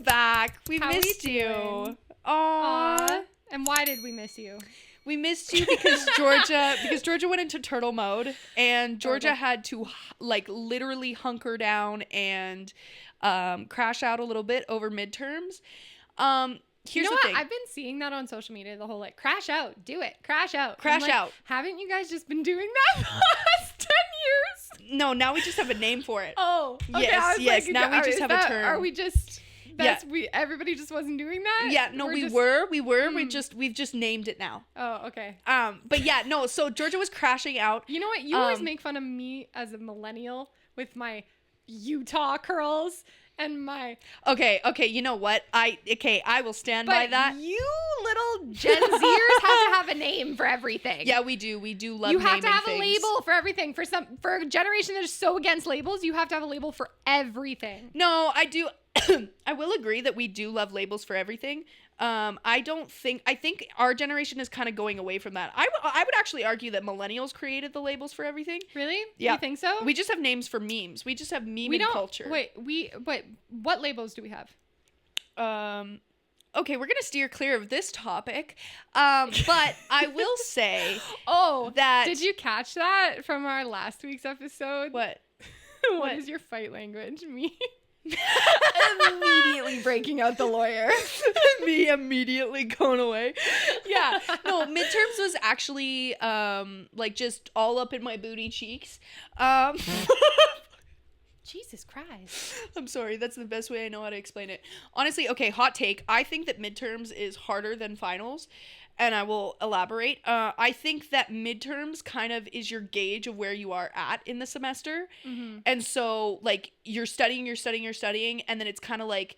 back. We How missed we you. doing? Aww. And why did we miss you? We missed you because Georgia went into turtle mode, and Georgia had to like literally hunker down and crash out a little bit over midterms. Here's the thing. I've been seeing that on social media, the whole like crash out, do it, crash out. Crash like, out. Haven't you guys just been doing that for the last 10 years? No, now we just have a name for it. Oh, okay. Yes, yes. Like, now we just have a term. Are we just everybody just wasn't doing that? Yeah, no, we were. We've just named it now. Oh, okay. But yeah, no, so Georgia was crashing out. You know what? You always make fun of me as a millennial with my Utah curls and my Okay, you know what? I will stand by that. You little Gen Zers have to have a name for everything. Yeah, we do. We do love you naming have to have things. a label for everything. For a generation that is so against labels, you have to have a label for everything. No, I do. I will agree that we do love labels for everything. I think our generation is kind of going away from that. I would actually argue that millennials created the labels for everything. Really? Yeah. You think so? We just have names for memes. We just have meme culture. Wait, what labels do we have? Okay, we're gonna steer clear of this topic. But I will say that did you catch that from our last week's episode? What? What is your fight language? Me immediately breaking out the lawyer. Me immediately going away. Yeah. No, midterms was actually like just all up in my booty cheeks. Jesus Christ. I'm sorry, that's the best way I know how to explain it. Honestly, okay, hot take. I think that midterms is harder than finals, and I will elaborate. I think that midterms kind of is your gauge of where you are at in the semester. Mm-hmm. And so, like, you're studying, and then it's kind of like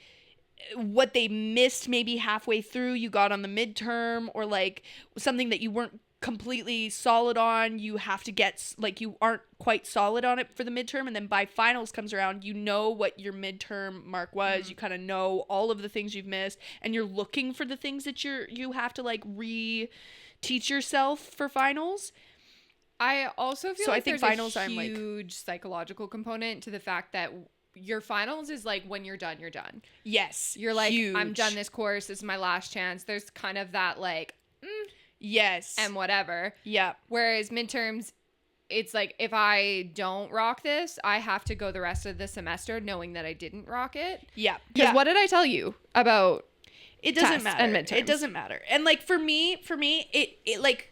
what they missed maybe halfway through, you got on the midterm, or like something that you weren't completely solid on, you have to get, like, you aren't quite solid on it for the midterm, and then by finals comes around, you know what your midterm mark was. You kind of know all of the things you've missed, and you're looking for the things that you have to like re-teach yourself for finals. I also feel so like I think there's finals, a huge psychological component to the fact that your finals is like when you're done. Yes, you're like, huge. I'm done this course, this is my last chance. There's kind of that like yes and whatever. Yeah. Whereas midterms, it's like, if I don't rock this, I have to go the rest of the semester knowing that I didn't rock it. Yeah. Because what did I tell you about it doesn't matter and midterms? It doesn't matter. And like for me it like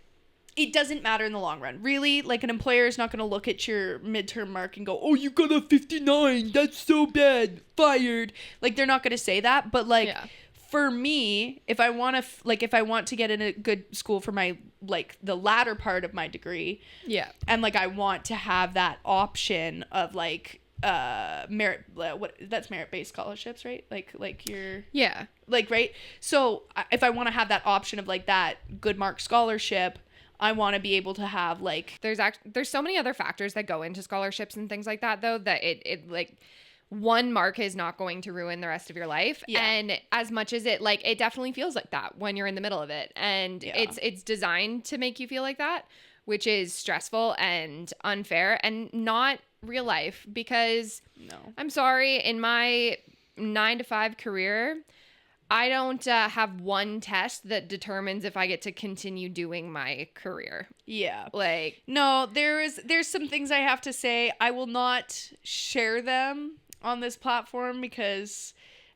it doesn't matter in the long run. Really, like an employer is not going to look at your midterm mark and go, "Oh, you got a 59. That's so bad. Fired." Like they're not going to say that, but like for me, if I want to get in a good school for my, like, the latter part of my degree, and like I want to have that option of like merit, that's merit-based scholarships, right? Like your like, right? So if I want to have that option of like that good mark scholarship, I want to be able to have like there's so many other factors that go into scholarships and things like that, though, that it like one mark is not going to ruin the rest of your life. And as much as it definitely feels like that when you're in the middle of it, and it's designed to make you feel like that, which is stressful and unfair and not real life. Because I'm sorry, in my 9-to-5 career, I don't have one test that determines if I get to continue doing my career. Yeah. Like, no, there's some things I have to say. I will not share them on this platform because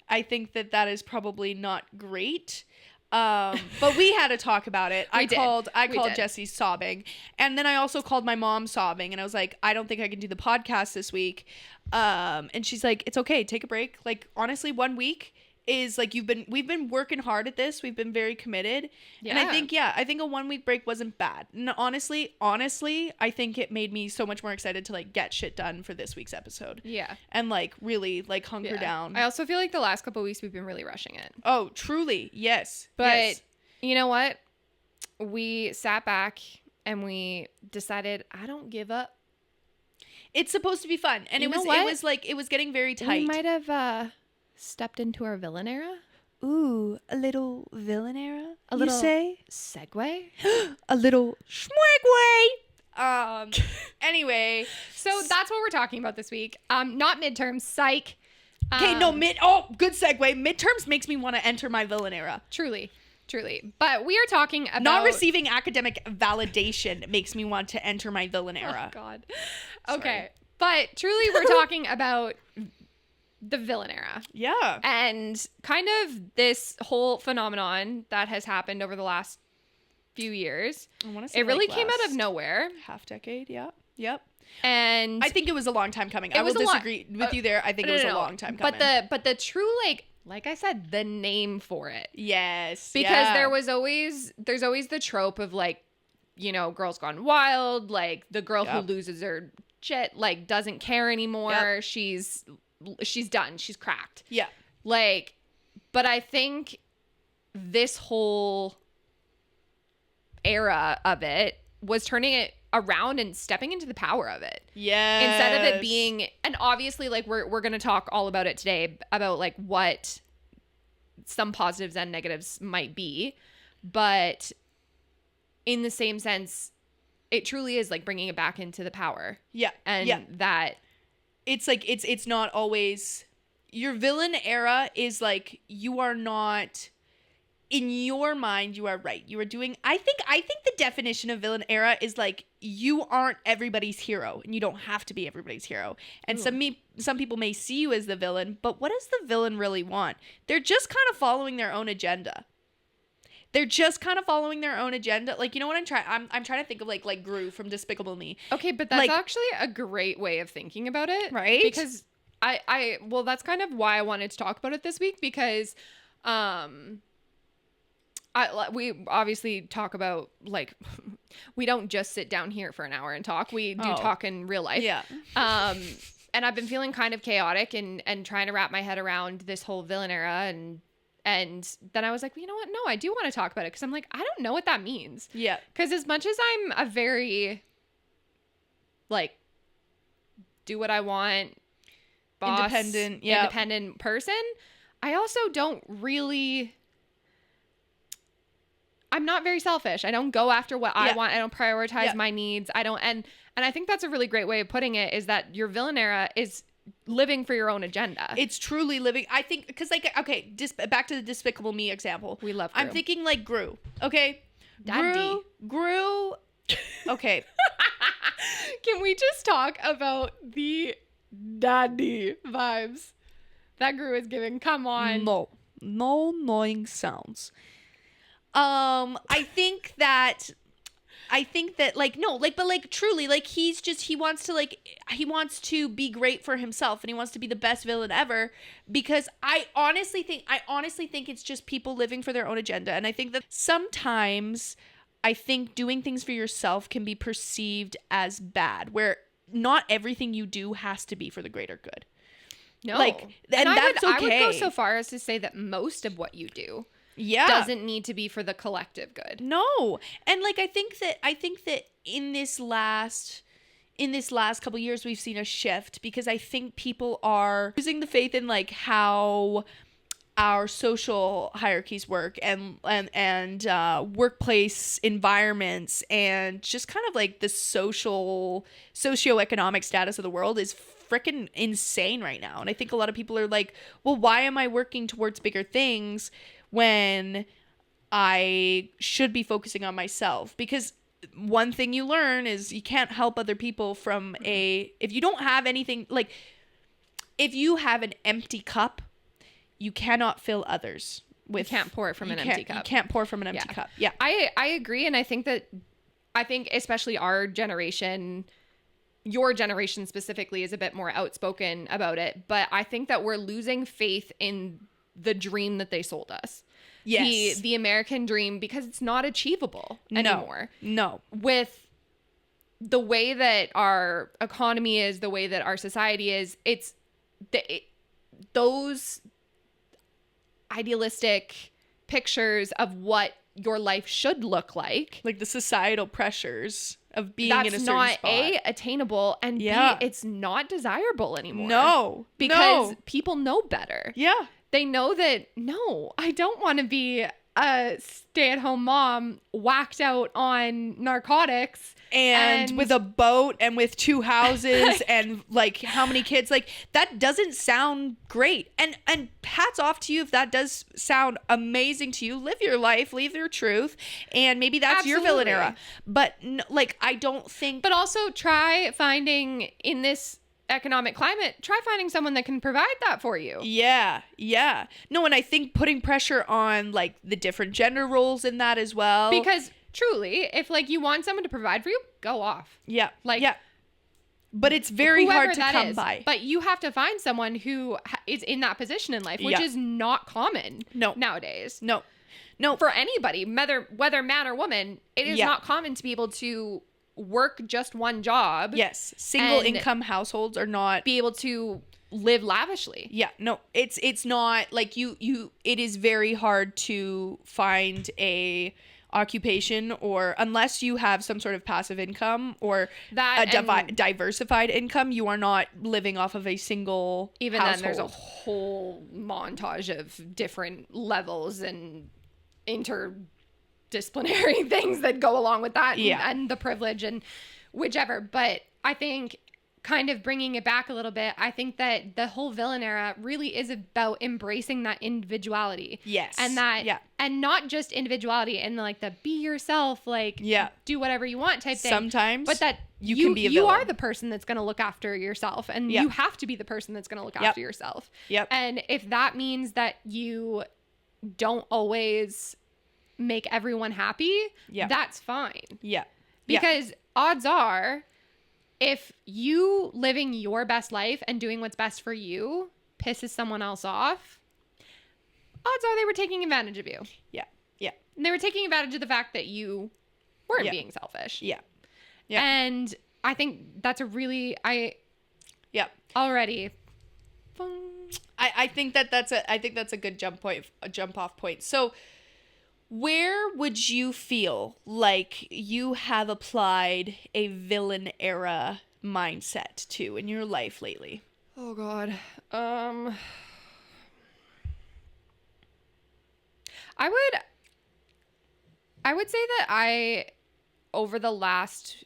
I think that is probably not great. But we had to talk about it. I called Jessie sobbing, and then I also called my mom sobbing, and I was like, I don't think I can do the podcast this week. And she's like, it's okay, take a break. Like, honestly, 1 week is like, we've been working hard at this. We've been very committed. And I think a 1 week break wasn't bad. And honestly, I think it made me so much more excited to like get shit done for this week's episode. Yeah. And like really like hunker down. I also feel like the last couple of weeks we've been really rushing it. Oh, truly. Yes. But you know what? We sat back and we decided, I don't give up. It's supposed to be fun. And it was getting very tight. We might have stepped into our villain era. Ooh, a little villain era? A little, you say? Segue? A little schmegway! Anyway. So that's what we're talking about this week. Not midterms, psych. Okay, no, good segue. Midterms makes me want to enter my villain era. Truly. But we are talking about... Not receiving academic validation makes me want to enter my villain era. Oh, God. Okay. But truly, we're talking about the villain era. Yeah. And kind of this whole phenomenon that has happened over the last few years. It really came out of nowhere. Half decade, yeah. Yep. And I think it was a long time coming. I will disagree with you there. I think it was a long time coming. But the true, like I said, the name for it. Yes. Because there's always the trope of like, you know, Girls Gone Wild, like the girl who loses her shit, like doesn't care anymore. Yep. She's done. She's cracked. Yeah. Like, but I think this whole era of it was turning it around and stepping into the power of it. Yeah. Instead of it being, and obviously like we're going to talk all about it today about like what some positives and negatives might be, but in the same sense, it truly is like bringing it back into the power. Yeah. And that it's like, it's not always, your villain era is like, you are not, in your mind, you are right. You are doing, I think the definition of villain era is like, you aren't everybody's hero and you don't have to be everybody's hero. And some people may see you as the villain, but what does the villain really want? They're just kind of following their own agenda. Like, you know what I'm trying? I'm trying to think of like Gru from Despicable Me. Okay, but that's actually a great way of thinking about it. Right? Because well, that's kind of why I wanted to talk about it this week, because we obviously talk about, like, we don't just sit down here for an hour and talk. We do talk in real life. Yeah. And I've been feeling kind of chaotic and trying to wrap my head around this whole villain era. And then I was like, well, you know what? No, I do want to talk about it, because I'm like, I don't know what that means. Yeah. Because as much as I'm a very, like, do what I want, boss, independent person, I also don't really... I'm not very selfish. I don't go after what I want. I don't prioritize my needs. I don't, and I think that's a really great way of putting it, is that your villain era is living for your own agenda. It's truly living. I think, because like, okay, back to the Despicable Me example. We love Gru. I'm thinking like Gru. Okay. Daddy. Gru. Okay. Can we just talk about the daddy vibes that Gru is giving? Come on. No annoying sounds. I think that like, no, like, but like truly, like, he wants to be great for himself, and he wants to be the best villain ever, because I honestly think it's just people living for their own agenda. And I think that sometimes I think doing things for yourself can be perceived as bad, where not everything you do has to be for the greater good. No. Like, and that's okay. I would go so far as to say that most of what you do doesn't need to be for the collective good. No. And like, I think that in this last couple of years, we've seen a shift, because I think people are losing the faith in like how our social hierarchies work, and workplace environments, and just kind of like the socioeconomic status of the world is freaking insane right now. And I think a lot of people are like, well, why am I working towards bigger things when I should be focusing on myself? Because one thing you learn is you can't help other people from if you don't have anything, like, if you have an empty cup, you cannot fill others with. You can't pour it from an empty cup. You can't pour from an empty cup. Yeah. I agree. And I think especially our generation, your generation specifically, is a bit more outspoken about it. But I think that we're losing faith in the dream that they sold us. Yes. The American dream, because it's not achievable anymore. No. With the way that our economy is, the way that our society is, those idealistic pictures of what your life should look like the societal pressures of being in a certain spot. That's not attainable, and B, it's not desirable anymore. No. Because people know better. Yeah. They know that, no, I don't want to be a stay-at-home mom whacked out on narcotics and with a boat and with 2 houses and like how many kids, like that doesn't sound great. And hats off to you if that does sound amazing to you. Live your life, live your truth, and maybe that's your villain era. But like I don't think. But also try finding in this economic climate, try finding someone that can provide that for you. Yeah. No, and I think putting pressure on like the different gender roles in that as well. Because truly, if like you want someone to provide for you, go off. Yeah. Like, yeah. But it's very hard to come by. But you have to find someone who is in that position in life, which is not common nowadays. No. For anybody, whether man or woman, it is not common to be able to work just one job. Yes. Single income households are not be able to live lavishly. Yeah. No, it's not like it is very hard to find a occupation, or unless you have some sort of passive income or that diversified income, you are not living off of a single even household. Then there's a whole montage of different levels and interdisciplinary things that go along with that and the privilege and whichever. But I think kind of bringing it back a little bit, I think that the whole villain era really is about embracing that individuality. Yes. And that, and not just individuality and like the be yourself, like do whatever you want type thing. Sometimes. But that you can be a villain. You are the person that's going to look after yourself, and you have to be the person that's going to look after yourself. Yep. And if that means that you don't always make everyone happy, that's fine. Yeah. Because odds are, if you living your best life and doing what's best for you pisses someone else off, odds are they were taking advantage of you. Yeah. And they were taking advantage of the fact that you weren't being selfish. Yeah. And I think that's a really, already. I think that's a good jump off point. So where would you feel like you have applied a villain era mindset to in your life lately? Oh God. I would say that over the last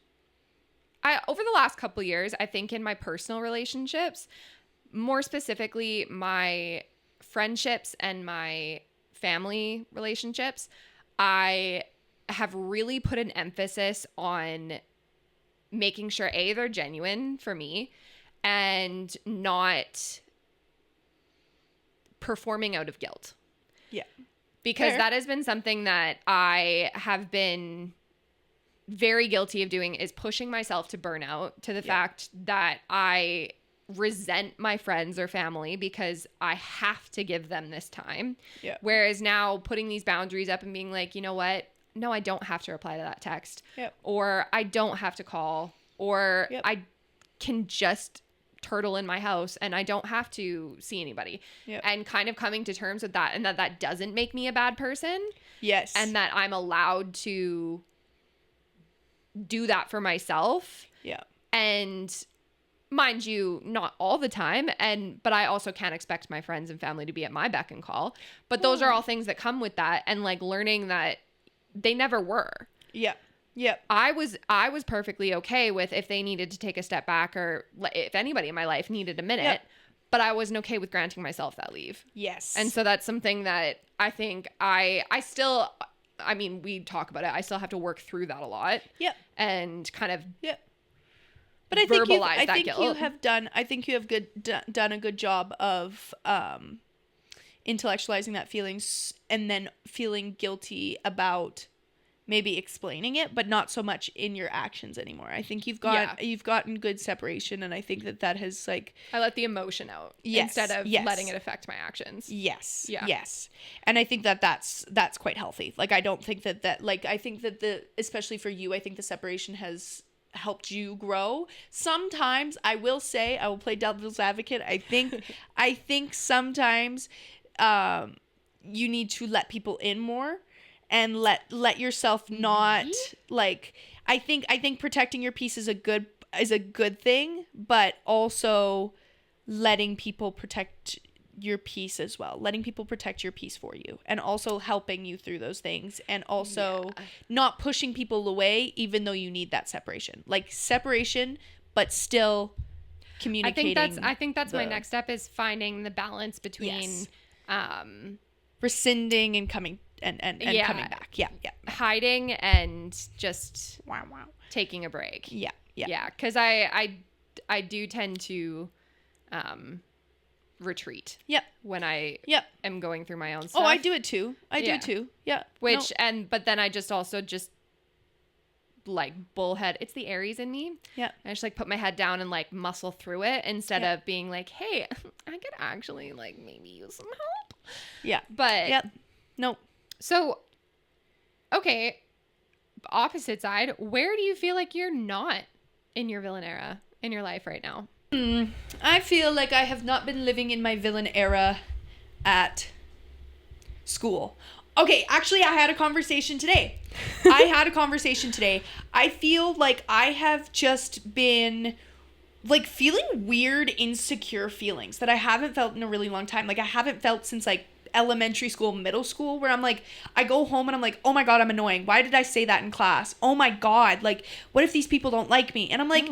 couple years, I think in my personal relationships, more specifically my friendships and my family relationships, I have really put an emphasis on making sure they're genuine for me and not performing out of guilt. Yeah. Because that has been something that I have been very guilty of doing, is pushing myself to burnout, to the fact that I resent my friends or family because I have to give them this time. Yeah. Whereas now putting these boundaries up and being like, you know what? No, I don't have to reply to that text. Yep. Or I don't have to call. Or I can just turtle in my house and I don't have to see anybody. Yep. And kind of coming to terms with that, and that doesn't make me a bad person. Yes. And that I'm allowed to do that for myself. Yeah. And mind you, not all the time, but I also can't expect my friends and family to be at my beck and call. But those are all things that come with that, and like learning that they never were. Yeah. Yeah. I was perfectly okay with if they needed to take a step back, or if anybody in my life needed a minute, but I wasn't okay with granting myself that leave. Yes. And so that's something that I think I still, I mean, we talk about it, I still have to work through that a lot. Yep. And kind of but I think you have done a good job of intellectualizing that feelings and then feeling guilty about maybe explaining it, but not so much in your actions anymore. I think you've gotten good separation, and I think that has like I let the emotion out instead of letting it affect my actions. Yes. Yeah. Yes. And I think that's quite healthy. Like I don't think that like I think that especially for you, I think the separation has helped you grow. Sometimes I will play devil's advocate. I think sometimes you need to let people in more and let yourself not like I think protecting your peace is a good thing, but also letting people protect your peace as well, letting people protect your peace for you, and also helping you through those things, and also not pushing people away even though you need that separation, like separation, but still communicating. I think that's my next step, is finding the balance between rescinding and coming and coming back. Hiding and just taking a break. Because I do tend to retreat when I am going through my own stuff. I do it too. I do too. But then I just also just like bullhead. It's the Aries in me. I just like put my head down and like muscle through it instead of being like, hey, I could actually like maybe use some help. But nope. So, okay, opposite side, where do you feel like you're not in your villain era in your life right now? I feel like I have not been living in my villain era at school. Okay, actually, I had a conversation today. I feel like I have just been like feeling weird, insecure feelings that I haven't felt in a really long time. Like I haven't felt since like elementary school, middle school, where I'm like, I go home and I'm like, oh my God, I'm annoying. Why did I say that in class? Oh my God. Like, what if these people don't like me? And I'm like,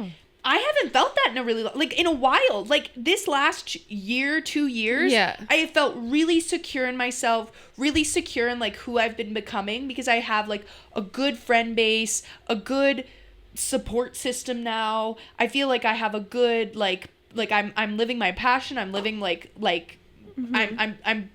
I haven't felt that in a really, like in a while, like this last year, 2 years, I have felt really secure in myself, really secure in like who I've been becoming, because I have like a good friend base, a good support system now. I feel like I have a good, like I'm living my passion. I'm living like I'm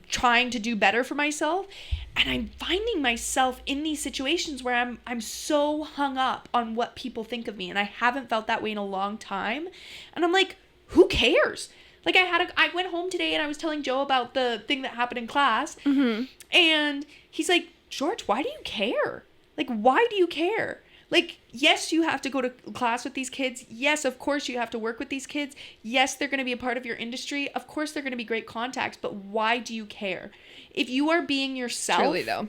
trying to do better for myself, and I'm finding myself in these situations where I'm so hung up on what people think of me, and I haven't felt that way in a long time. And I'm like, who cares? Like I went home today and I was telling Joe about the thing that happened in class, and he's like, George, why do you care? Like, why do you care? Like, yes, you have to go to class with these kids. Yes, of course you have to work with these kids. Yes, they're going to be a part of your industry. Of course, they're going to be great contacts. But why do you care? If you are being yourself, truly though,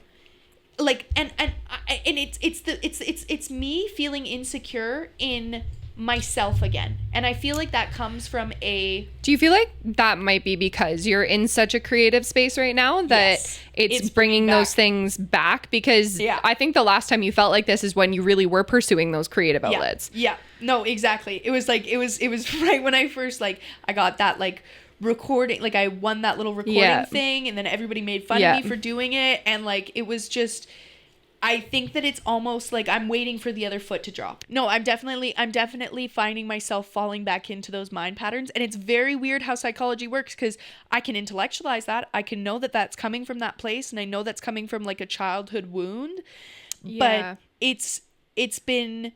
like, and it's me feeling insecure in myself again, and I feel like that comes from a. Do you feel like that might be because you're in such a creative space right now that it's bringing those things back? Because I think the last time you felt like this is when you really were pursuing those creative outlets. No, exactly. It was like it was right when I first like I got that like recording, like I won that little recording thing, and then everybody made fun of me for doing it, and like it was just. I think that it's almost like I'm waiting for the other foot to drop. No, I'm definitely finding myself falling back into those mind patterns. And it's very weird how psychology works, because I can intellectualize that. I can know that that's coming from that place. And I know that's coming from like a childhood wound. But it's been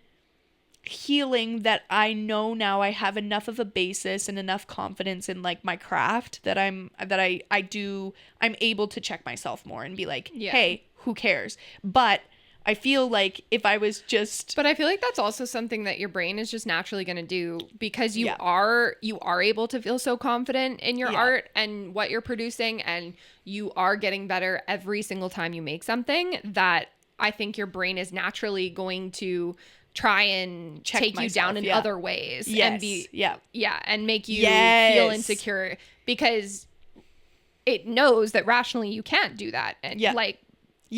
healing that I know now I have enough of a basis and enough confidence in like my craft that I'm able to check myself more and be like, hey, who cares? But I feel like if I was just... But I feel like that's also something that your brain is just naturally going to do, because you are able to feel so confident in your art and what you're producing, and you are getting better every single time you make something, that I think your brain is naturally going to try and take you down in other ways and be and make you feel insecure, because it knows that rationally you can't do that and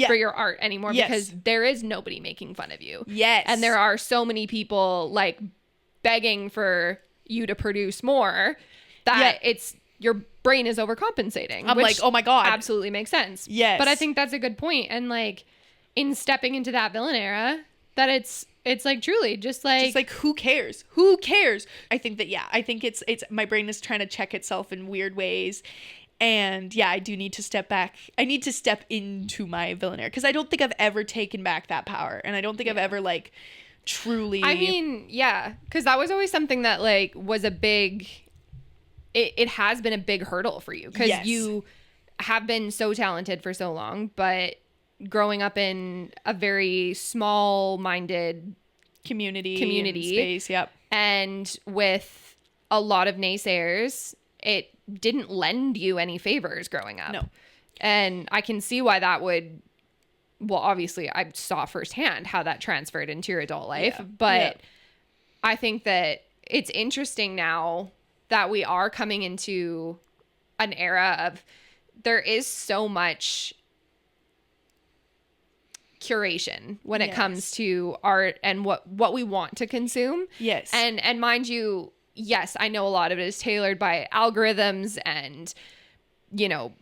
for your art anymore, because there is nobody making fun of you. And there are so many people like begging for you to produce more that it's your brain is overcompensating. I'm like, oh my God. Absolutely makes sense. But I think that's a good point. And like in stepping into that villain era, that it's like truly just like who cares? I think that I think it's my brain is trying to check itself in weird ways. And I do need to step back. I need to step into my villain era, because I don't think I've ever taken back that power, and I don't think I've ever like truly. I mean, because that was always something that like was a big. It has been a big hurdle for you, because you have been so talented for so long, but growing up in a very small-minded community space, and with a lot of naysayers, it didn't lend you any favors growing up. No. And I can see why that would, well, obviously I saw firsthand how that transferred into your adult life, but I think that it's interesting now that we are coming into an era of, there is so much curation when it comes to art and what we want to consume. Yes. And mind you, yes, I know a lot of it is tailored by algorithms and, you know,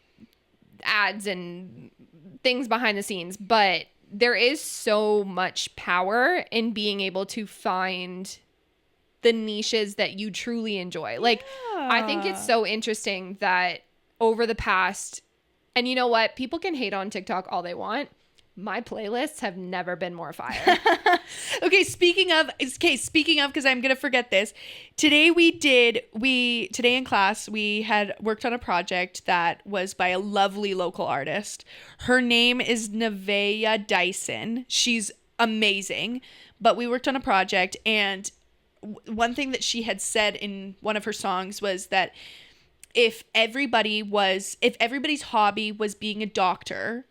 ads and things behind the scenes, but there is so much power in being able to find the niches that you truly enjoy. Like, I think it's so interesting that over the past, and you know what? People can hate on TikTok all they want. My playlists have never been more fire. Okay, speaking of, because I'm going to forget this. Today today in class, we had worked on a project that was by a lovely local artist. Her name is Nevaeh Dyson. She's amazing. But we worked on a project, and one thing that she had said in one of her songs was that if everybody's hobby was being a doctor,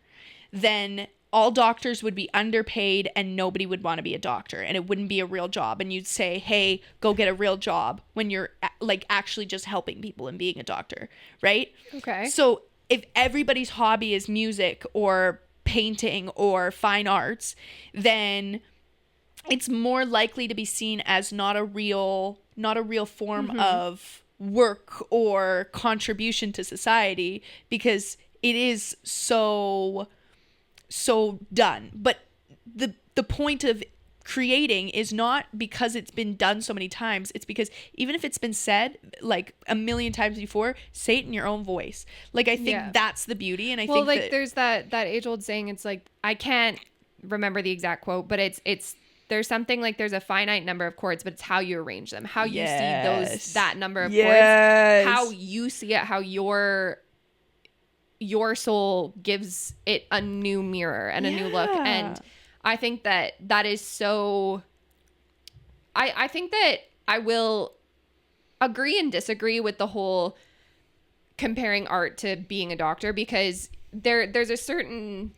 then all doctors would be underpaid and nobody would want to be a doctor, and it wouldn't be a real job. And you'd say, hey, go get a real job, when you're like actually just helping people and being a doctor, right? Okay. So if everybody's hobby is music or painting or fine arts, then it's more likely to be seen as not a real form of work or contribution to society, because it is so done. But the point of creating is not because it's been done so many times. It's because even if it's been said like a million times before, say it in your own voice. Like, I think that's the beauty. And I think like there's that age old saying, it's like, I can't remember the exact quote, but it's there's something like, there's a finite number of chords, but it's how you arrange them, how you see that number of chords, how you see it, how your soul gives it a new mirror and a new look. And I think that is so, I think that I will agree and disagree with the whole comparing art to being a doctor, because there's a certain,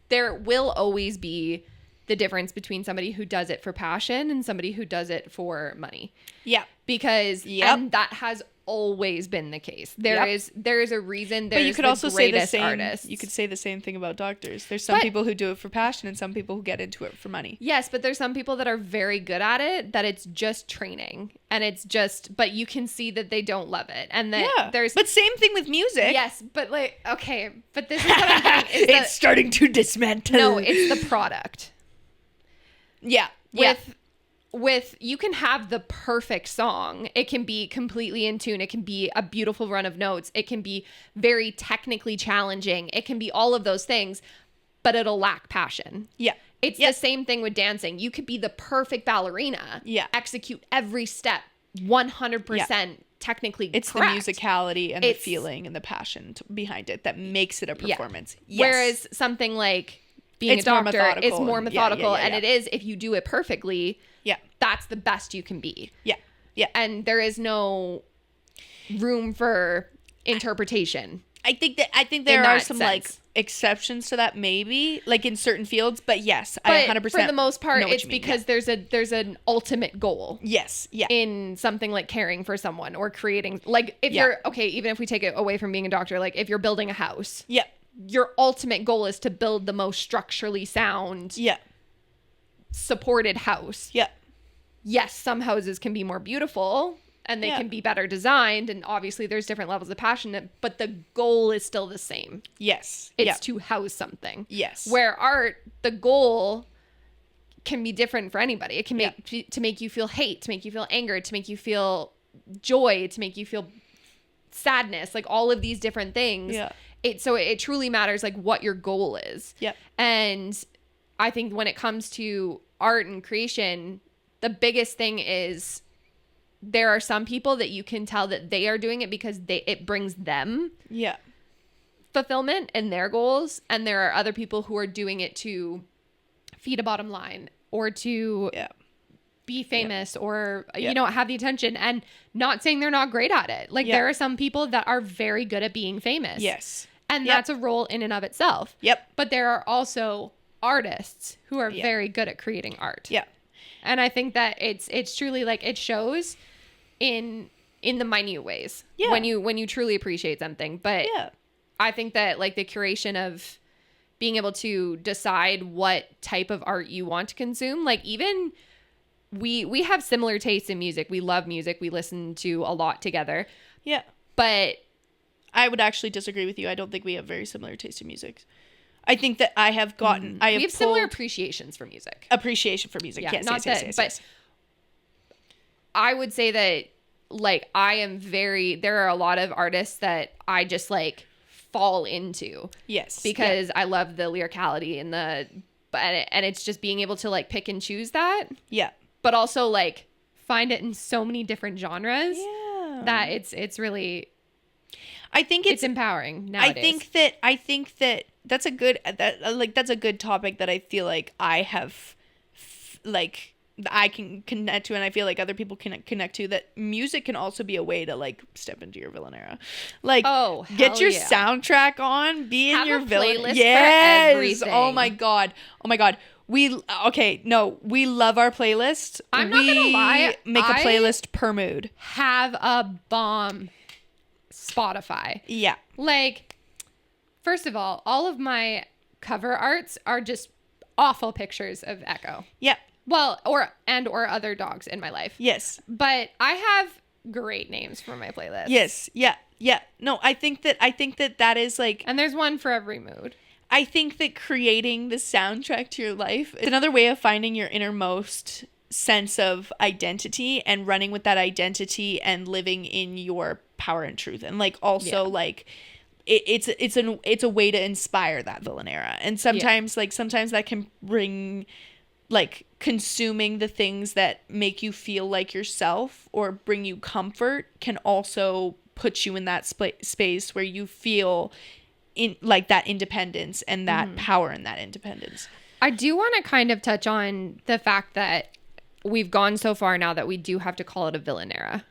there will always be the difference between somebody who does it for passion and somebody who does it for money. Yeah. Because and that has always been the case. There is a reason there's, but you could also say the same artists. You could say the same thing about doctors. There's some people who do it for passion and some people who get into it for money. Yes, but there's some people that are very good at it, that it's just training, and it's just, but you can see that they don't love it. And that there's, but same thing with music. Yes, but like, okay, but this is what I'm saying, is it's starting to dismantle. No, it's the product. Yeah. With you can have the perfect song. It can be completely in tune. It can be a beautiful run of notes. It can be very technically challenging. It can be all of those things, but it'll lack passion. Yeah. It's the same thing with dancing. You could be the perfect ballerina. Yeah. Execute every step 100% technically it's correct. The musicality and the feeling and the passion behind it that makes it a performance. Yeah. Yes. Whereas something like being a doctor is more methodical, and it is, if you do it perfectly, that's the best you can be. Yeah. Yeah. And there is no room for interpretation. I think there are some like exceptions to that, maybe like in certain fields, but yes, but I 100%. For the most part, it's because there's an ultimate goal. Yes. Yeah. In something like caring for someone or creating, like if you're even if we take it away from being a doctor, like if you're building a house. Yeah. Your ultimate goal is to build the most structurally sound, supported house. Yeah. Yes, some houses can be more beautiful and they can be better designed, and obviously there's different levels of passion, but the goal is still the same. Yes. It's to house something. Yes. Where art, the goal can be different for anybody. It can to make you feel hate, to make you feel anger, to make you feel joy, to make you feel sadness, like all of these different things. Yeah. It truly matters like what your goal is. Yep. And I think when it comes to art and creation, the biggest thing is there are some people that you can tell that they are doing it because it brings them fulfillment in their goals. And there are other people who are doing it to feed a bottom line or to be famous or, you know, have the attention, and not saying they're not great at it. Like there are some people that are very good at being famous. Yes. And that's a role in and of itself. Yep. But there are also artists who are very good at creating art. Yeah. And I think that it's truly like, it shows in in the minute ways. Yeah. When you truly appreciate something. But Yeah. I think that like the curation of being able to decide what type of art you want to consume, like even we have similar tastes in music. We love music. We listen to a lot together. Yeah. But I would actually disagree with you. I don't think we have very similar taste in music. I think that I have gotten, I have we have similar appreciations for music. Appreciation for music. Yeah, Yes, not yes, that, yes, but yes. I would say that like I am very, there are a lot of artists that I just like fall into. Yes. Because I love the lyricality and and it's just being able to like pick and choose that. Yeah. But also like find it in so many different genres that it's really, I think it's empowering nowadays. I think that that's a good that's a good topic that I feel like I have like I can connect to, and I feel like other people can connect to, that music can also be a way to like step into your villain era. Like, get your soundtrack on, be in your villain. Yes. For everything. Oh my god. We love our playlist. I'm not gonna lie, make a playlist per mood. Have a bomb Spotify. Yeah. Like, first of all of my cover arts are just awful pictures of Echo. Yep. Well, or other dogs in my life. Yes. But I have great names for my playlist. Yes. Yeah. Yeah. No, I think that is like, and there's one for every mood. I think that creating the soundtrack to your life is another way of finding your innermost sense of identity and running with that identity and living in your power and truth. And like also like it's a way to inspire that villain era. And sometimes sometimes that can bring like consuming the things that make you feel like yourself or bring you comfort can also put you in that space where you feel in like that independence and that power in that independence. I do want to kind of touch on the fact that we've gone so far now that we do have to call it a villain era.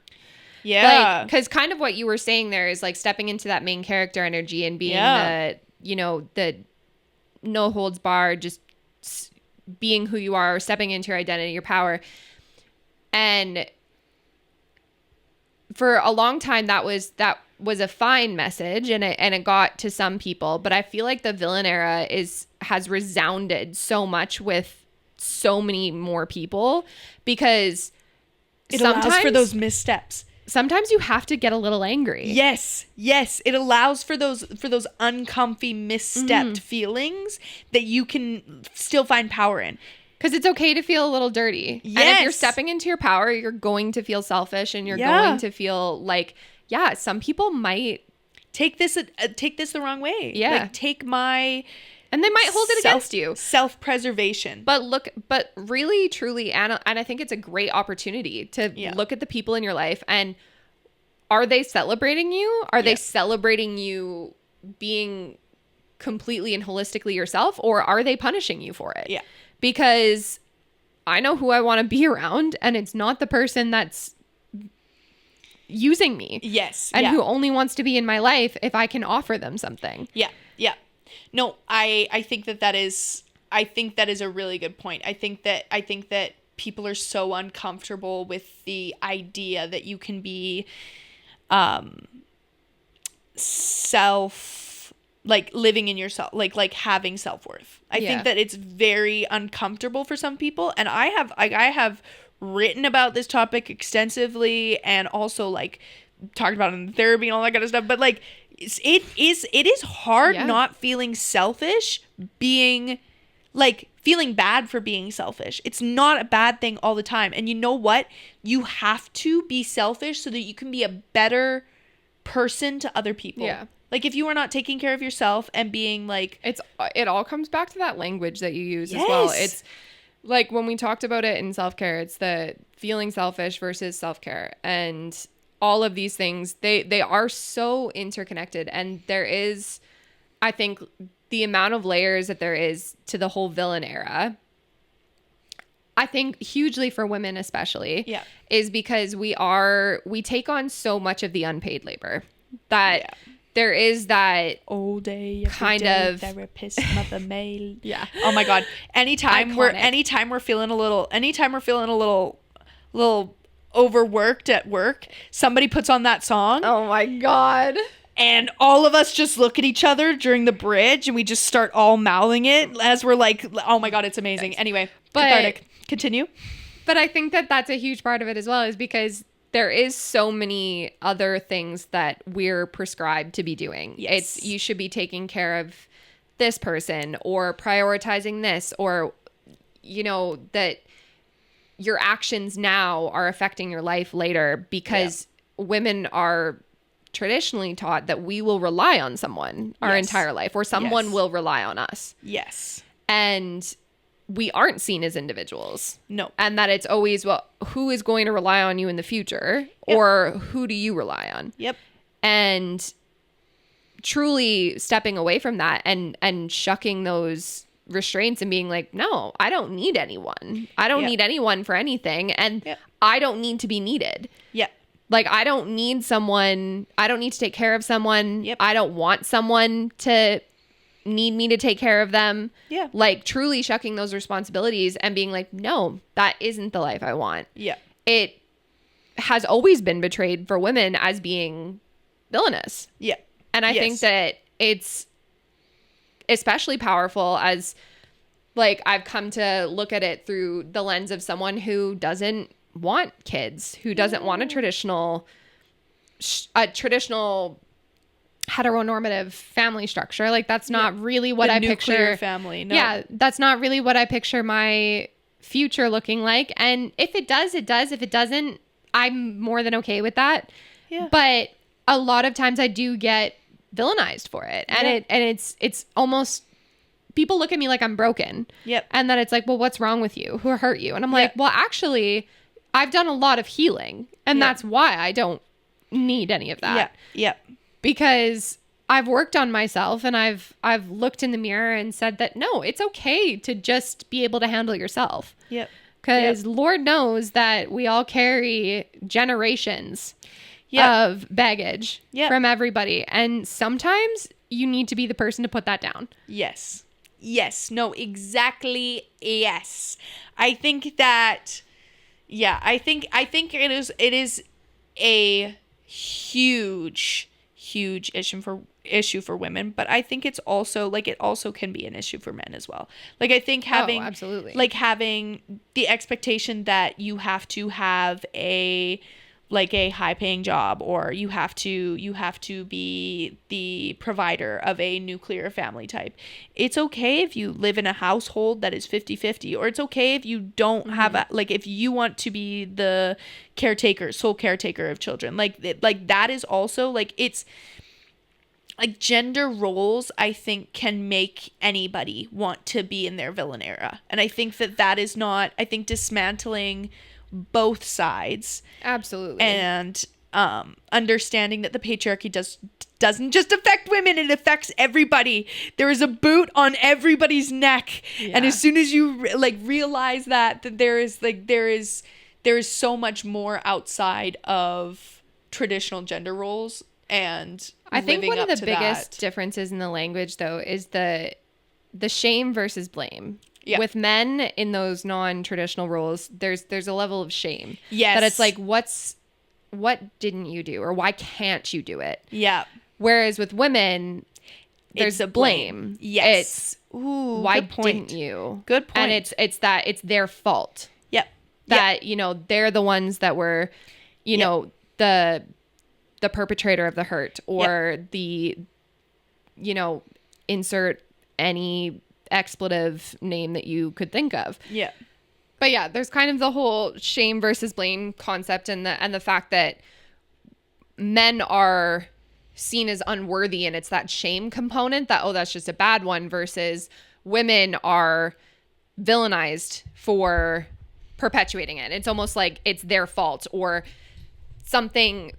Yeah. Because kind of what you were saying there is like stepping into that main character energy and being the no holds barred, just being who you are, stepping into your identity, your power. And for a long time that was a fine message and it got to some people, but I feel like the villain era has resounded so much with so many more people because it allows for those missteps. Sometimes you have to get a little angry. Yes. It allows for those uncomfy, misstepped feelings that you can still find power in. Because it's okay to feel a little dirty. Yes. And if you're stepping into your power, you're going to feel selfish and you're going to feel like, some people might take this the wrong way. Yeah. Like take my... And they might hold it against you. Self-preservation. But really, truly, and I think it's a great opportunity to look at the people in your life and are they celebrating you? Are they celebrating you being completely and holistically yourself, or are they punishing you for it? Yeah. Because I know who I want to be around, and it's not the person that's using me. Yes. And who only wants to be in my life if I can offer them something. Yeah. Yeah. No, I think that is a really good point. I think that people are so uncomfortable with the idea that you can be living in yourself, like having self-worth. I think that it's very uncomfortable for some people, and I have written about this topic extensively and also like talked about it in therapy and all that kind of stuff, but like it is hard not feeling selfish, being like feeling bad for being selfish. It's not a bad thing all the time. And you know what? You have to be selfish so that you can be a better person to other people. Yeah. Like if you are not taking care of yourself and being like... It all comes back to that language that you use as well. It's like when we talked about it in self-care, it's the feeling selfish versus self-care. And all of these things, they are so interconnected. And there is, I think, the amount of layers that there is to the whole villain era, I think hugely for women especially, is because we take on so much of the unpaid labor that there is that all day kind day, of therapist, mother, mail. Oh my God. Anytime we're feeling a little overworked at work, somebody puts on that song. Oh my God. And all of us just look at each other during the bridge and we just start all mouthing it as we're like, oh my God, it's amazing. Anyway, cathartic. Continue. But I think that that's a huge part of it as well, is because there is so many other things that we're prescribed to be doing. Yes. It's, you should be taking care of this person or prioritizing this, or, you know, that your actions now are affecting your life later, because women are traditionally taught that we will rely on someone our entire life, or someone will rely on us. Yes. And we aren't seen as individuals. No. And that it's always, well, who is going to rely on you in the future? Or who do you rely on? Yep. And truly stepping away from that and shucking those restraints and being like, no, I don't need anyone. I don't need anyone for anything. And I don't need to be needed. Yep. Like, I don't need someone. I don't need to take care of someone. Yep. I don't want someone to need me to take care of them. Yeah. Like, truly shucking those responsibilities and being like, no, that isn't the life I want. Yeah. It has always been betrayed for women as being villainous. Yeah. And I think that it's especially powerful as, like, I've come to look at it through the lens of someone who doesn't want kids, who doesn't want a traditional heteronormative family structure. Like, that's not really what I picture. Family. No. Yeah, that's not really what I picture my future looking like. And if it does, it does. If it doesn't, I'm more than okay with that. Yeah. But a lot of times I do get villainized for it. And it's almost, people look at me like I'm broken. Yep. And then it's like, well, what's wrong with you? Who hurt you? And I'm like, well, actually, I've done a lot of healing. And that's why I don't need any of that. Yeah. Yep. Because I've worked on myself and I've looked in the mirror and said that, no, it's okay to just be able to handle yourself. Yep. Because Lord knows that we all carry generations of baggage from everybody. And sometimes you need to be the person to put that down. Yes. Yes. No, exactly. Yes. I think that, I think it is a huge issue for women, but I think it's also, like, it also can be an issue for men as well. Like, I think having absolutely, like, having the expectation that you have to have a high paying job, or you have to be the provider of a nuclear family type. It's okay if you live in a household that is 50-50, or it's okay if you don't have if you want to be the sole caretaker of children. Like that is also, like, it's like, gender roles, I think, can make anybody want to be in their villain era. And I think that is not, I think, dismantling both sides. Absolutely. And understanding that the patriarchy doesn't just affect women, it affects everybody. There is a boot on everybody's neck. And as soon as you realize that there is so much more outside of traditional gender roles. And I think one of the biggest that. differences in the language, though, is the shame versus blame. Yeah. With men in those non-traditional roles, there's a level of shame. Yes. That it's like, what didn't you do, or why can't you do it? Yeah. Whereas with women, there's a blame. Yes. Why didn't you? Good point. And it's their fault. Yep. That, you know, they're the ones that were, you know, the perpetrator of the hurt, or the, you know, insert any expletive name that you could think of. Yeah. But yeah, there's kind of the whole shame versus blame concept, and the fact that men are seen as unworthy, and it's that shame component that, oh, that's just a bad one, versus women are villainized for perpetuating it. It's almost like it's their fault, or something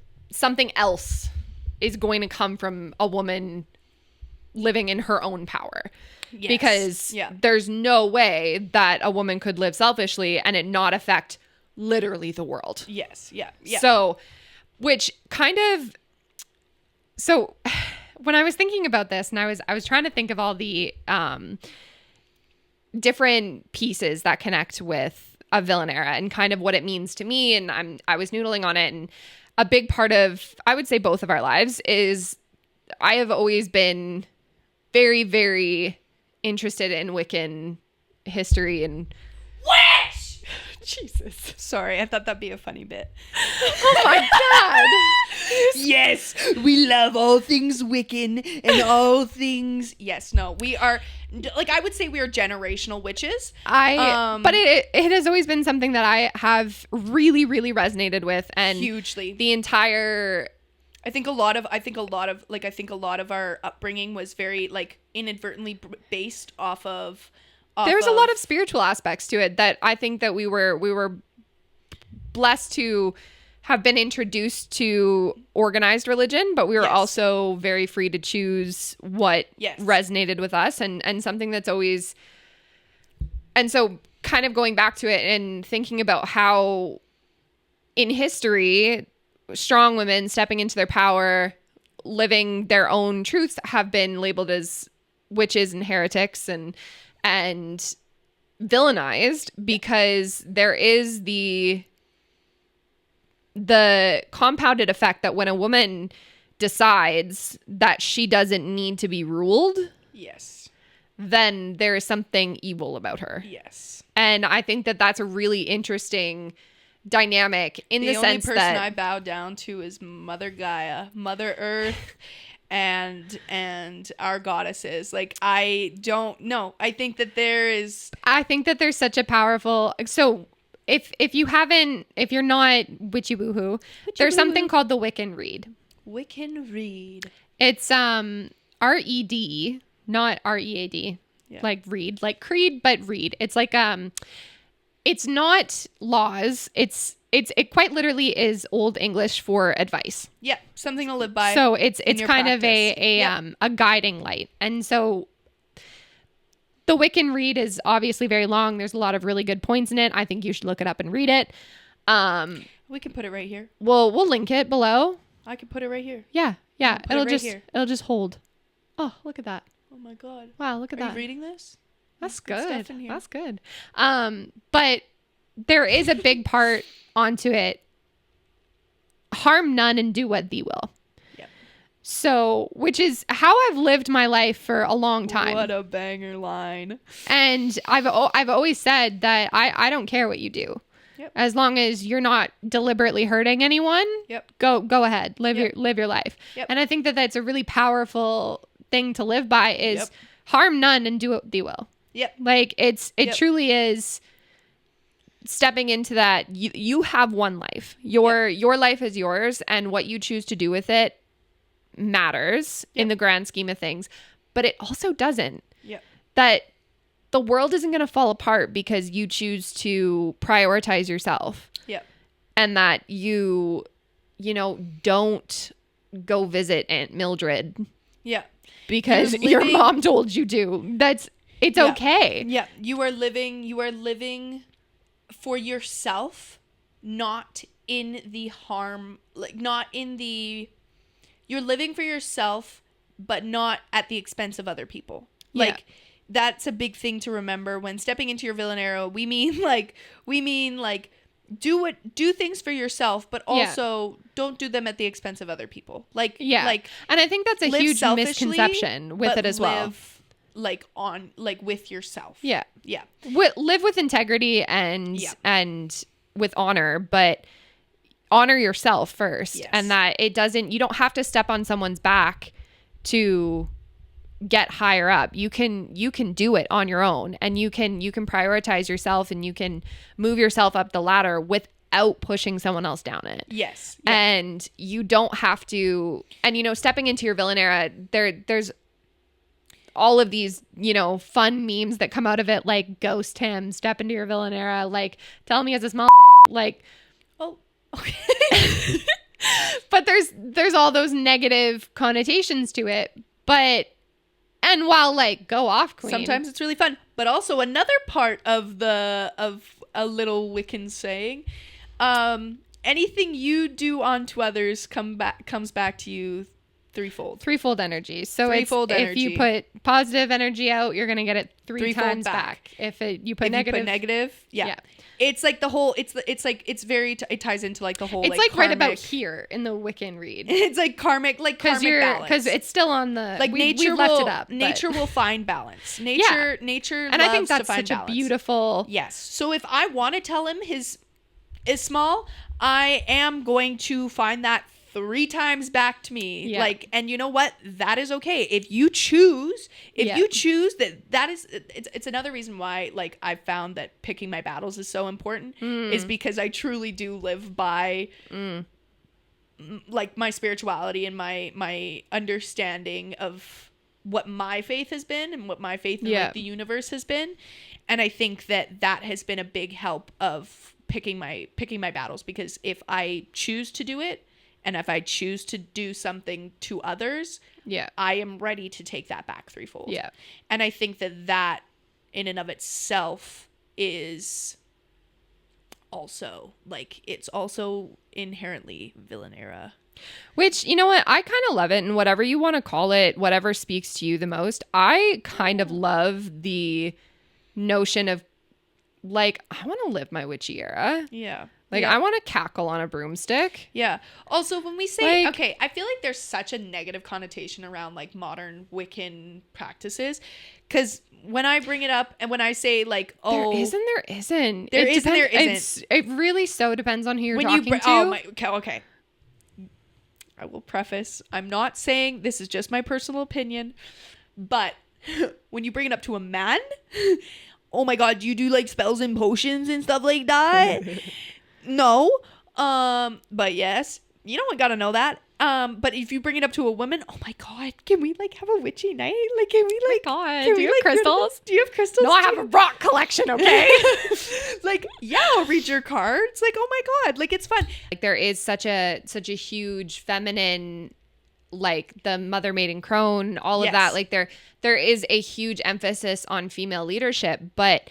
else is going to come from a woman living in her own power. Yes. Because there's no way that a woman could live selfishly and it not affect literally the world. Yes. Yeah. Yeah. So, which kind of, so when I was thinking about this, and I was trying to think of all the different pieces that connect with villain era and kind of what it means to me. And I was noodling on it, and a big part of, I would say, both of our lives is I have always been very, very interested in Wiccan history and Witch! Jesus. Sorry, I thought that'd be a funny bit. oh my god. Yes, we love all things Wiccan and all things. Yes, no, we are, like, I would say we are generational witches. But it has always been something that I have really, really resonated with, and hugely. the entire. I think a lot of our upbringing was very, like, inadvertently based off of. There's a lot of spiritual aspects to it that I think that we were blessed to have been introduced to organized religion, but we were also very free to choose what resonated with us, and something that's always. And so kind of going back to it and thinking about how in history, strong women stepping into their power, living their own truths, have been labeled as witches and heretics and villainized, because there is the compounded effect that when a woman decides that she doesn't need to be ruled, then there is something evil about her. And I think that that's a really interesting dynamic in the sense that the only person I bow down to is Mother Gaia, Mother Earth, and our goddesses. Like, I don't know. I think that there's such a powerful. So if you're not witchy woohoo, there's something called the Wiccan read. Wiccan read. It's RED, not READ. Yeah. Like read, like creed, but read. It's like it's not laws. It quite literally is Old English for advice. Yeah, something to live by. So it's kind of a guiding light. And so the Wiccan read is obviously very long. There's a lot of really good points in it. I think you should look it up and read it. We can put it right here. We'll link it below. I can put it right here. Yeah. It'll just hold. Oh, look at that. Oh my god. Wow, look at that. Are you reading this? That's good. That's good. But there is a big part onto it. Harm none and do what thee will. Yep. So, which is how I've lived my life for a long time. What a banger line. And I've always said that I don't care what you do. Yep. As long as you're not deliberately hurting anyone. Yep. Go ahead. Live your life. Yep. And I think that that's a really powerful thing to live by is harm none and do what thee will. Yep. Like it truly is stepping into that. You have one life. Your life is yours, and what you choose to do with it matters in the grand scheme of things. But it also doesn't. Yep. That the world isn't going to fall apart because you choose to prioritize yourself. Yep. And that you don't go visit Aunt Mildred. Yeah. Because your mom told you to. It's okay. Yeah. You are living for yourself, not in the harm, you're living for yourself, but not at the expense of other people. Like, that's a big thing to remember when stepping into your villain era. We mean do things for yourself, but also don't do them at the expense of other people. And I think that's a huge misconception with it as well. Live with yourself. Yeah. Yeah. Live with integrity and with honor, but honor yourself first. Yes. And that you don't have to step on someone's back to get higher up. You can do it on your own, and you can prioritize yourself, and you can move yourself up the ladder without pushing someone else down it. Yes. Yeah. And you don't have to, and stepping into your villain era, there's all of these, fun memes that come out of it, like ghost him, step into your villain era, like tell me as a small like, oh, okay. But there's all those negative connotations to it. And while go off, queen, sometimes it's really fun. But also another part of a little Wiccan saying, anything you do unto others comes back to you Threefold energy. So threefold if energy. you put positive energy out, you're gonna get it three Threefold times back. If you put negative, yeah. It's like the whole. It's like it's very. It ties into like the whole. It's like karmic, right about here in the Wiccan read. It's like karmic balance. Because it's still on the like nature. We've left it up. Nature will find balance. Nature. Nature. And loves I think that's to find such balance. a beautiful. Yes. So if I want to tell him his is small, I am going to find that 3 times back to me. Yeah. Like, and you know what? That is okay. If you choose that is, it's another reason why, like, I've found that picking my battles is so important is because I truly do live by, like, my spirituality and my understanding of what my faith has been and what my faith in like, the universe has been. And I think that has been a big help of picking my battles, because if I choose to do it, and if I choose to do something to others, I am ready to take that back threefold. Yeah. And I think that in and of itself is also, like, it's also inherently villainera. Which, you know what? I kind of love it. And whatever you want to call it, whatever speaks to you the most, I kind of love the notion of, like, I want to live my witchy era. Yeah. Like, I want to cackle on a broomstick. Yeah. Also, when we say, Like, okay, I feel like there's such a negative connotation around, like, modern Wiccan practices. Because when I bring it up and when I say, like, oh. There isn't. There isn't. It really so depends on who you're talking to. Okay. I will preface, I'm not saying, this is just my personal opinion, but when you bring it up to a man, oh my God, you do, like, spells and potions and stuff like that? No. But yes, you don't gotta know that. But if you bring it up to a woman, oh my God, can we, like, have a witchy night? Like, can we, like, oh my God, can do we, you have like, crystals? Do you have crystals? No, I have a rock collection, okay? Like, yeah, I'll read your cards. Like, oh my God, like, it's fun. Like, there is such a huge feminine, like, the mother maiden crone, all of that. Like, there is a huge emphasis on female leadership, but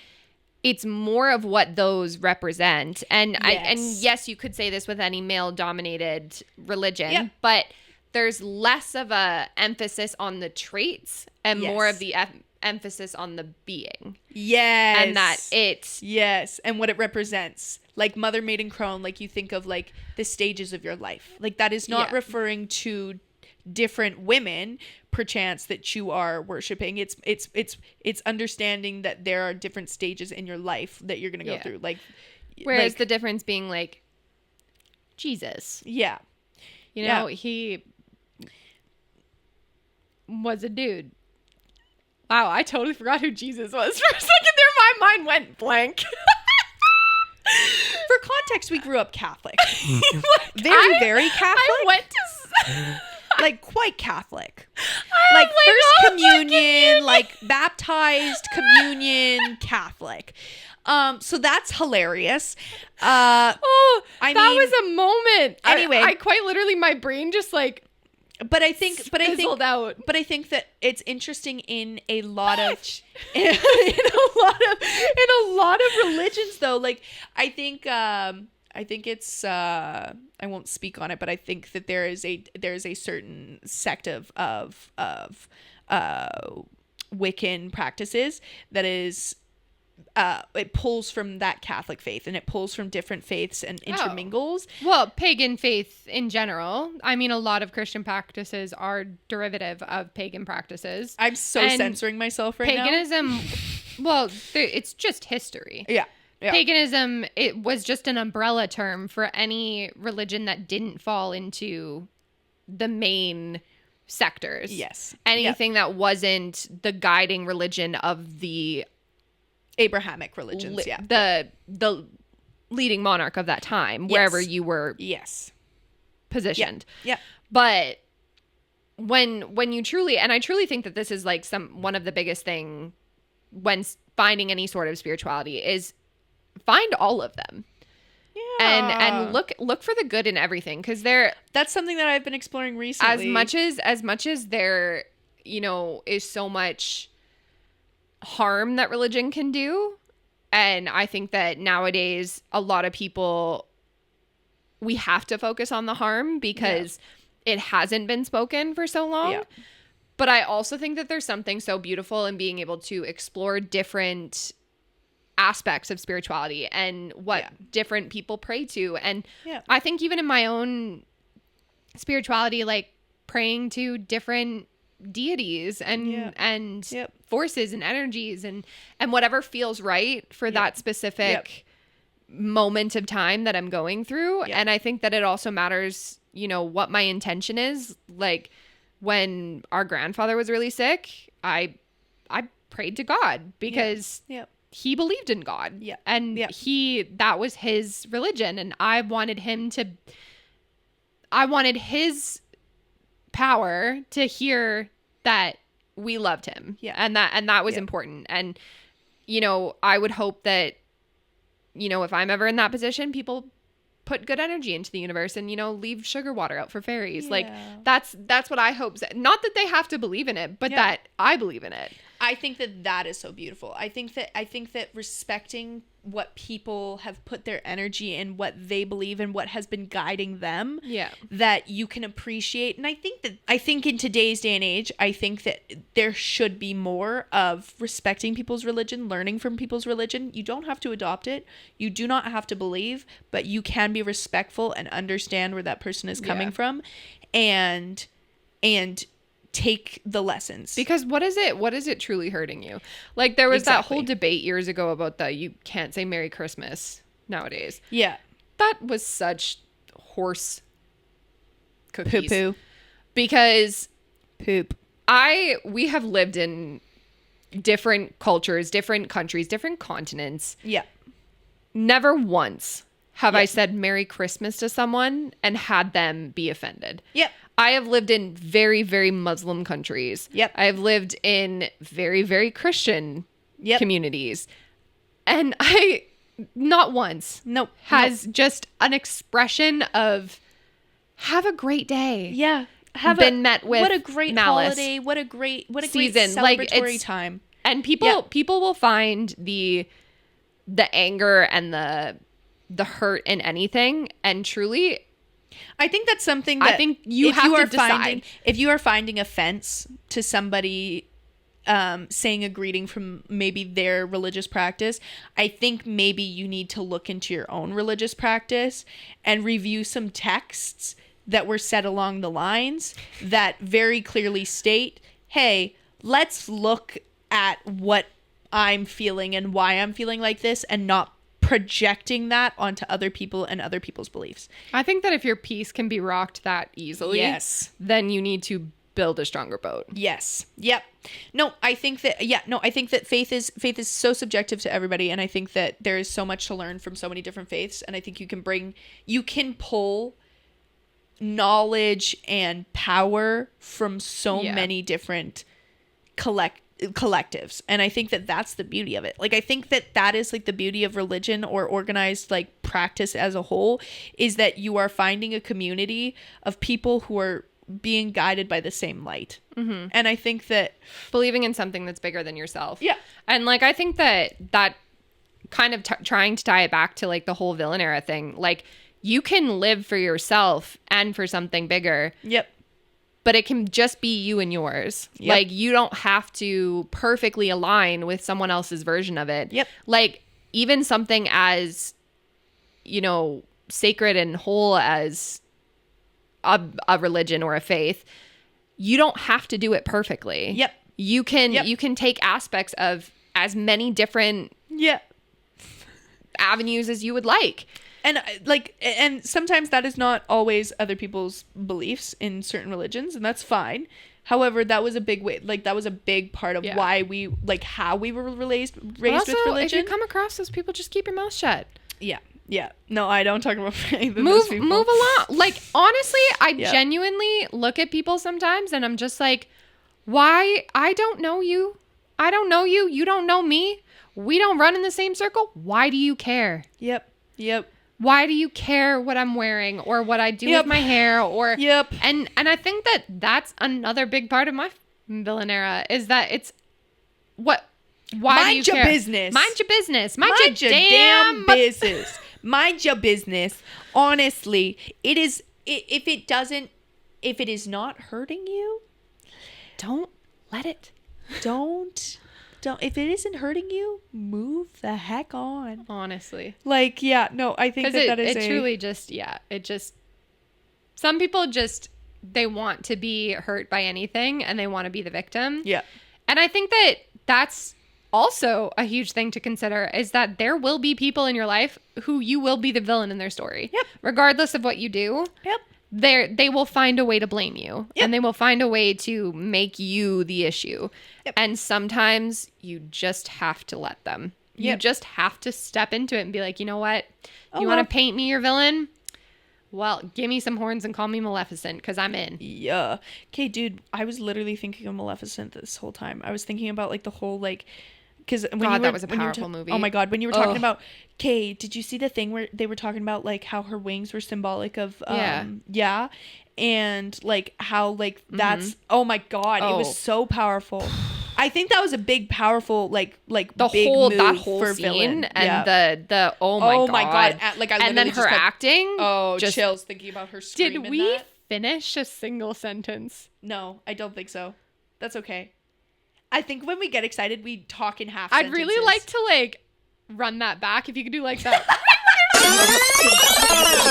it's more of what those represent. And yes, you could say this with any male dominated religion, but there's less of a emphasis on the traits and more of the emphasis on the being. Yes. And that it's. Yes. And what it represents. Like, mother maiden crone, like, you think of, like, the stages of your life. Like, that is not referring to different women perchance that you are worshiping. It's understanding that there are different stages in your life that you're gonna go through. Like, whereas the difference being, like, Jesus, you know, he was a dude. Wow, I totally forgot who Jesus was for a second there. My mind went blank. For context, we grew up Catholic. Very Catholic. I went to like, quite Catholic. Like, first communion, like, baptized communion Catholic. So that's hilarious. That was a moment. Anyway, I quite literally, my brain just, like, but I think out. But I think that it's interesting in a lot of in a lot of religions, though. Like, I think it's I won't speak on it, but I think that there is a certain sect of Wiccan practices that is it pulls from that Catholic faith, and it pulls from different faiths and intermingles. Well, pagan faith in general. I mean, a lot of Christian practices are derivative of pagan practices. I'm so censoring myself right now. Paganism, well, it's just history. Yeah. Paganism, it was just an umbrella term for any religion that didn't fall into the main sectors. Yes. Anything that wasn't the guiding religion of the Abrahamic religions, the leading monarch of that time, wherever you were positioned. Yeah. But when you truly, and I truly think that this is, like, one of the biggest thing when finding any sort of spirituality is find all of them. And look for the good in everything, because that's something that I've been exploring recently. As much as there, you know, is so much harm that religion can do, and I think that nowadays a lot of people, we have to focus on the harm, because it hasn't been spoken for so long. Yeah. But I also think that there's something so beautiful in being able to explore different aspects of spirituality and what different people pray to. And I think even in my own spirituality, like praying to different deities and forces and energies and whatever feels right for that specific moment of time that I'm going through. And I think that it also matters, you know, what my intention is. Like when our grandfather was really sick, I prayed to God because he believed in God. And that was his religion. And I wanted his power to hear that we loved him. And that was important. And, you know, I would hope that, you know, if I'm ever in that position, people put good energy into the universe and, you know, leave sugar water out for fairies. Like that's what I hope. Not that they have to believe in it, but that I believe in it. I think that is so beautiful. I think that respecting what people have put their energy in, what they believe and what has been guiding them, that you can appreciate. And I think in today's day and age, I think that there should be more of respecting people's religion, learning from people's religion. You don't have to adopt it. You do not have to believe, but you can be respectful and understand where that person is coming from and take the lessons. Because what is it truly hurting you? Like there was that whole debate years ago about that you can't say Merry Christmas nowadays. Yeah. That was such horse cookies. Poo-poo. Because poop. We have lived in different cultures, different countries, different continents. Yeah. Never once have I said Merry Christmas to someone and had them be offended. Yep. I have lived in very, very Muslim countries. Yep. I have lived in very, very Christian communities. And not once has just an expression of have a great day. Yeah. Met with what a great malice. Holiday. What a great season. Celebratory time. And people will find the anger and the hurt in anything. And truly, I think that's something that I think you have to decide. If you are finding offense to somebody saying a greeting from maybe their religious practice, I think maybe you need to look into your own religious practice and review some texts that were said along the lines that very clearly state, hey, let's look at what I'm feeling and why I'm feeling like this and not projecting that onto other people and other people's beliefs. I think that if your peace can be rocked that easily, then you need to build a stronger boat. Yes. Yep. I think that faith is so subjective to everybody, and I think that there is so much to learn from so many different faiths, and I think you can pull knowledge and power from so many different collectives, and I think that that's the beauty of it. Like I think that is like the beauty of religion or organized like practice as a whole, is that you are finding a community of people who are being guided by the same light. And I think that believing in something that's bigger than yourself. And like I think that kind of trying to tie it back to like the whole villain era thing, like you can live for yourself and for something bigger. But it can just be you and yours. Like you don't have to perfectly align with someone else's version of it. Like even something as, you know, sacred and whole as a religion or a faith, you don't have to do it perfectly. You can take aspects of as many different avenues as you would like. And sometimes that is not always other people's beliefs in certain religions, and that's fine. However, that was a big part of why we, like, how we were raised also, with religion. If you come across those people, just keep your mouth shut. No, I don't talk about move along. Like, honestly, I genuinely look at people sometimes and I'm just like, why? I don't know you. I don't know you. You don't know me. We don't run in the same circle. Why do you care? Why do you care what I'm wearing or what I do with my hair or and I think that that's another big part of my villain era, is that it's why do you care? Mind your business. Mind your damn business. Mind your business. Honestly, it is, if it doesn't if it is not hurting you, don't let it. Don't if it isn't hurting you, move the heck on. Honestly. Like, yeah, no, I think that is truly just, some people just, they want to be hurt by anything and they want to be the victim. Yeah. And I think that that's also a huge thing to consider, is that there will be people in your life who you will be the villain in their story. Yep. Regardless of what you do. Yep. They will find a way to blame you. Yep. And they will find a way to make you the issue. Yep. And sometimes you just have to let them. You just have to step into it and be like, you know what? You want to paint me your villain? Well, give me some horns and call me Maleficent, because I'm in. Yeah. Okay, dude, I was literally thinking of Maleficent this whole time. I was thinking about, like, the whole, like... Because that was a powerful movie. Oh my God, when you were talking about, Kay, did you see the thing where they were talking about, like, how her wings were symbolic of, and like how, like, that's, oh my God, it was so powerful. I think that was a big, powerful, like the big whole move that whole for scene villain. And the oh my God. Like, I and then her acting. Oh, just chills thinking about her screaming. Did we finish a single sentence? No, I don't think so. That's okay. I think when we get excited, we talk in half I'd sentences. really like to, like, run that back if you could do, like, that.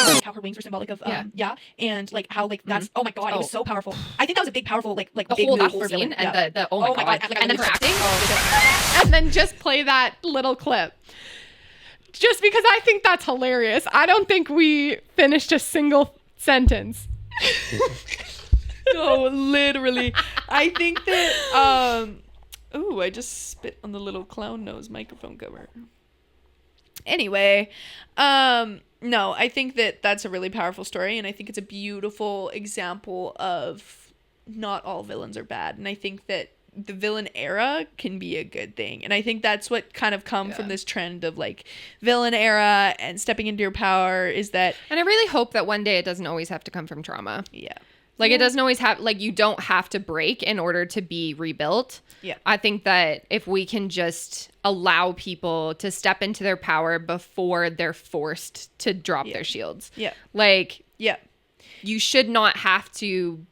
Like how her wings were symbolic of, and, like, how, like, that's, oh my God, it was so powerful. I think that was a big, powerful, like the big whole, move that whole for scene villain. and the oh my God. Like, and then her acting. Oh, and then just play that little clip. Just because I think that's hilarious. I don't think we finished a single sentence. No, literally. I think that, ooh, I just spit on the little clown nose microphone cover. Anyway, no, I think that that's a really powerful story, and I think it's a beautiful example of not all villains are bad, and I think that the villain era can be a good thing, and I think that's what kind of come from this trend of, like, villain era and stepping into your power is that... And I really hope that one day it doesn't always have to come from trauma. Yeah. Like, it doesn't always have, like, you don't have to break in order to be rebuilt. Yeah. I think that if we can just allow people to step into their power before they're forced to drop their shields. Yeah. Like, yeah. You should not have to.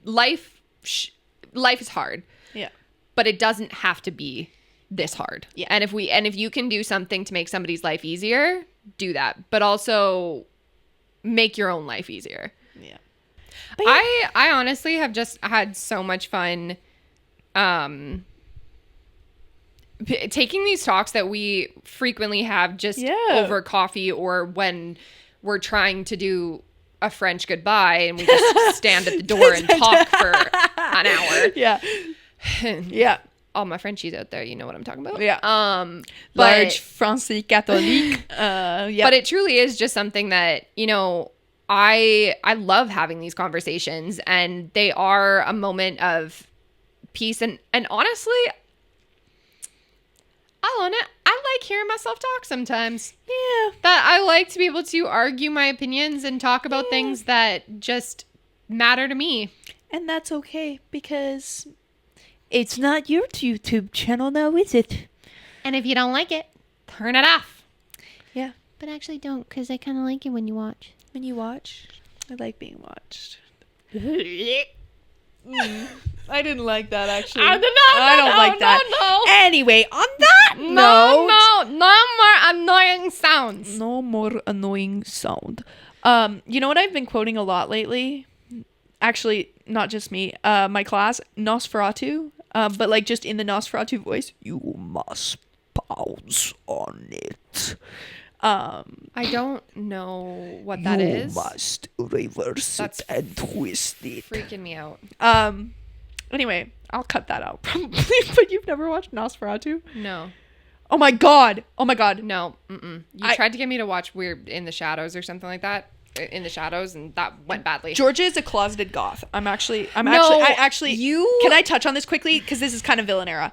Life is hard. Yeah. But it doesn't have to be this hard. Yeah. And if you can do something to make somebody's life easier, do that. But also make your own life easier. Yeah. I honestly have just had so much fun taking these talks that we frequently have just over coffee, or when we're trying to do a French goodbye and we just stand at the door and talk for an hour. Yeah. Yeah. All my Frenchies out there, you know what I'm talking about. Yeah. Large Français catholique. Yeah. But it truly is just something that, you know, I love having these conversations, and they are a moment of peace. And honestly, I'll own it. I like hearing myself talk sometimes. Yeah. That I like to be able to argue my opinions and talk about things that just matter to me. And that's okay, because it's not your YouTube channel now, is it? And if you don't like it, turn it off. Yeah. But actually don't, because I kind of like it when you watch. When you watch, I like being watched. I didn't like that, actually. I don't like that. No. Anyway, on that note, no more annoying sounds. No more annoying sound. You know what I've been quoting a lot lately? Actually, not just me. My class, Nosferatu. But, like, just in the Nosferatu voice. You must pounce on it. I don't know what that is. You must reverse it and twist it. Freaking me out. Anyway, I'll cut that out probably. But you've never watched Nosferatu? No. Oh my god. No. You tried to get me to watch Weird in the Shadows or something like that. In the Shadows, and that went badly. Georgia is a closeted goth. Can I touch on this quickly? Because this is kind of villain era.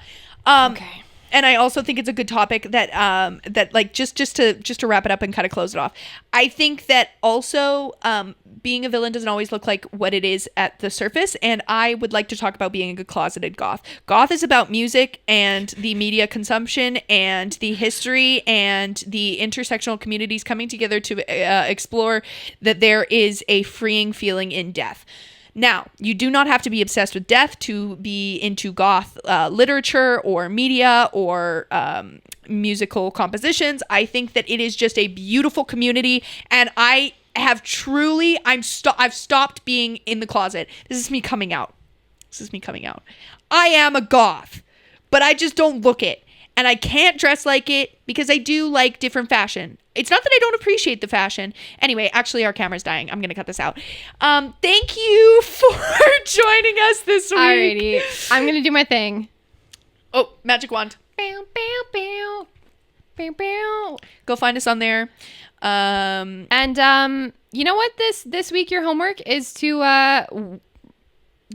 Okay. And I also think it's a good topic that that like just to wrap it up and kind of close it off. I think that also being a villain doesn't always look like what it is at the surface, and I would like to talk about being a closeted goth. Goth is about music and the media consumption and the history and the intersectional communities coming together to explore that there is a freeing feeling in death. Now, you do not have to be obsessed with death to be into goth literature or media or musical compositions. I think that it is just a beautiful community, and I have truly, I've stopped being in the closet. This is me coming out. I am a goth, but I just don't look it. And I can't dress like it because I do like different fashion. It's not that I don't appreciate the fashion. Anyway, actually, our camera's dying. I'm going to cut this out. Thank you for joining us this week. Alrighty. I'm going to do my thing. Oh, magic wand. Bow, bow, bow. Bow, bow. Go find us on there. And you know what? This week your homework is to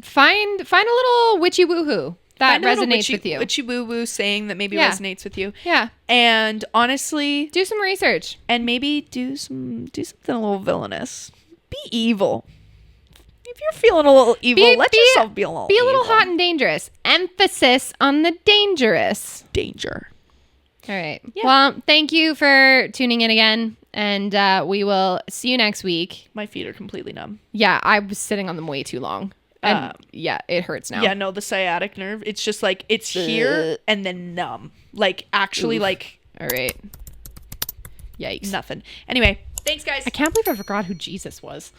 find a little witchy woohoo that resonates with you. Witchy woo woo saying that maybe resonates with you. Yeah. And honestly, do some research and maybe do something a little villainous. Be evil. If you're feeling a little evil, let yourself be a little evil. Be hot and dangerous. Emphasis on the dangerous. Danger. All right. Yeah. Well, thank you for tuning in again. And we will see you next week. My feet are completely numb. Yeah, I was sitting on them way too long. And yeah, it hurts now. Yeah, no, the sciatic nerve. It's just like, it's here and then numb. Like, actually, Oof. like. All right. Yikes. Nothing. Anyway, thanks, guys. I can't believe I forgot who Jesus was.